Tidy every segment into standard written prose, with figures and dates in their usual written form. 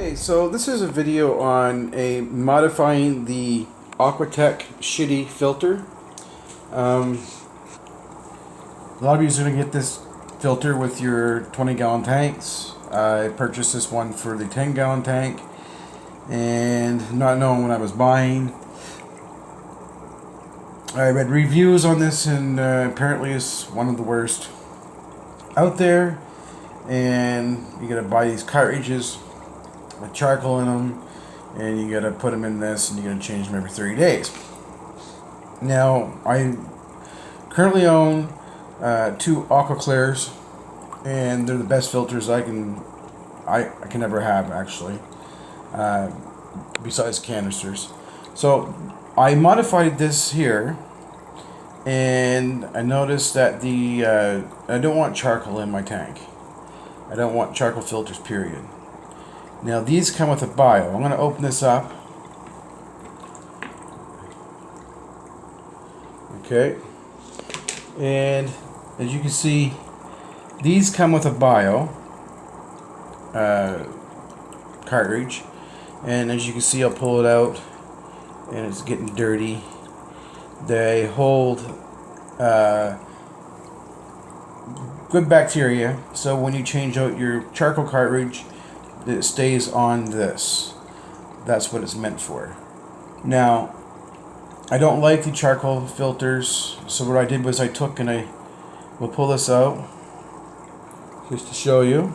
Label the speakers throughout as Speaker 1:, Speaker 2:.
Speaker 1: Okay, so this is a video on modifying the Aqua Tech shitty filter. A lot of you are going to get this filter with your 20-gallon tanks. I purchased this one for the 10-gallon tank, and not knowing what I was buying, I read reviews on this, and apparently it's one of the worst out there. And you gotta buy these cartridges with charcoal in them, and you gotta put them in this, and you gotta change them every 30 days. Now, I currently own 2 Aqua Clears, and they're the best filters I can ever have, actually, besides canisters. So I modified this here, and I noticed that I don't want charcoal in my tank. I don't want charcoal filters, period. Now these come with a bio. I'm going to open this up. Okay. And as you can see, these come with a bio cartridge. And as you can see, I'll pull it out, and it's getting dirty. They hold good bacteria, so when you change out your charcoal cartridge, it stays on this. That's what it's meant for. Now, I don't like the charcoal filters, so what I did was I took and I will pull this out just to show you.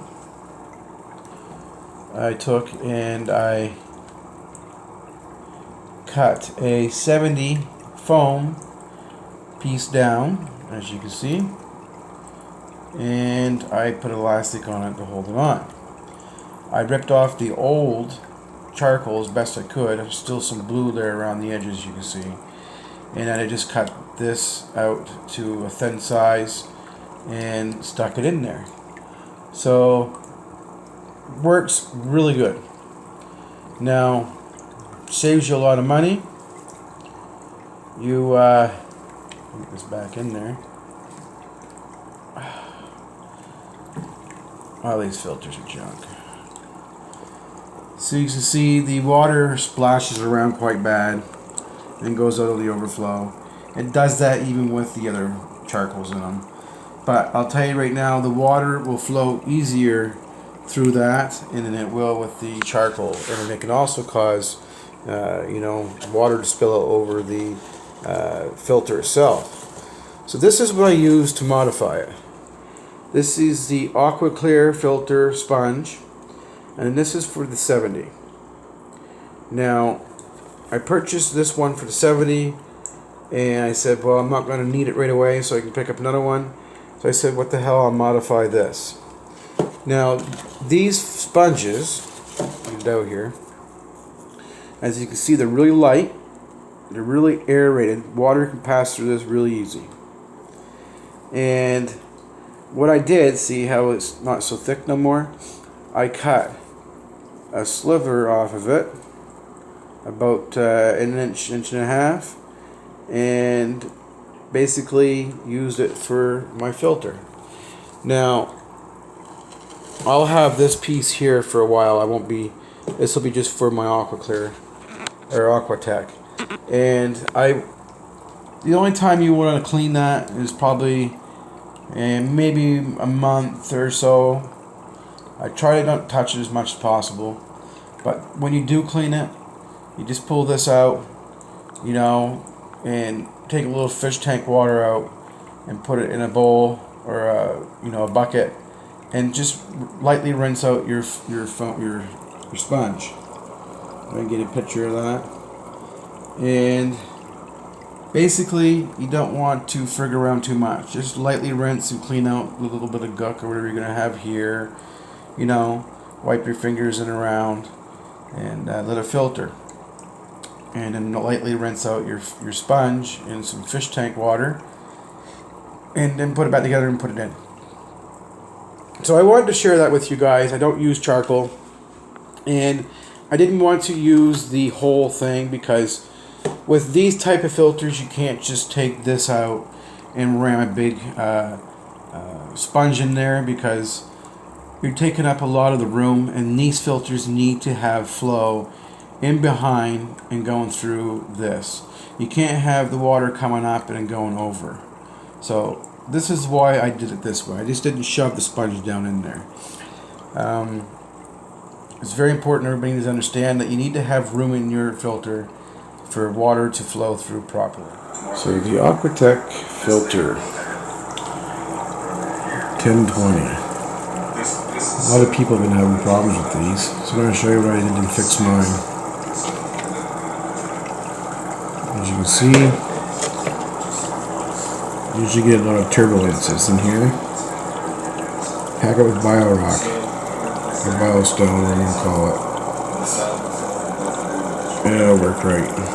Speaker 1: I took and I cut a 70 foam piece down, as you can see, and I put elastic on it to hold it on. I ripped off the old charcoal as best I could. There's still some blue there around the edges, you can see, and then I just cut this out to a thin size and stuck it in there. So works really good. Now, saves you a lot of money. You get this back in there. All these filters are junk. So you can see the water splashes around quite bad and goes out of the overflow. It does that even with the other charcoals in them. But I'll tell you right now, the water will flow easier through that than it will with the charcoal. And it can also cause water to spill out over the filter itself. So this is what I use to modify it. This is the Aqua Clear filter sponge, and this is for the 70. Now, I purchased this one for the 70, and I said, well, I'm not going to need it right away, so I can pick up another one. So I said, what the hell, I'll modify this. Now, these sponges, get it out here, as you can see, they're really light, they're really aerated. Water can pass through this really easy. And what I did, see how it's not so thick no more? I cut a sliver off of it, about an inch and a half, and basically used it for my filter. Now, I'll have this piece here for a while. This will be just for my Aqua Clear, or Aqua Tech. And the only time you want to clean that is probably maybe a month or so. I try to not touch it as much as possible, but when you do clean it, you just pull this out, and take a little fish tank water out and put it in a bowl or a bucket, and just lightly rinse out your sponge. Let me get a picture of that. And basically, you don't want to frig around too much. Just lightly rinse and clean out a little bit of guck or whatever you're going to have here. Wipe your fingers in around and let it filter. And then lightly rinse out your sponge in some fish tank water. And then put it back together and put it in. So I wanted to share that with you guys. I don't use charcoal. And I didn't want to use the whole thing because with these type of filters, you can't just take this out and ram a big sponge in there, because you're taking up a lot of the room, and these filters need to have flow in behind and going through this. You can't have the water coming up and going over. So this is why I did it this way. I just didn't shove the sponge down in there. It's very important everybody needs to understand that you need to have room in your filter for water to flow through properly.
Speaker 2: So the Aqua Tech Filter 1020. A lot of people have been having problems with these, so I'm going to show you what I did to fix mine. As you can see, you usually get a lot of turbulences in here. Pack it with Bio Rock, or Bio Stone, whatever you call it, and it'll work right.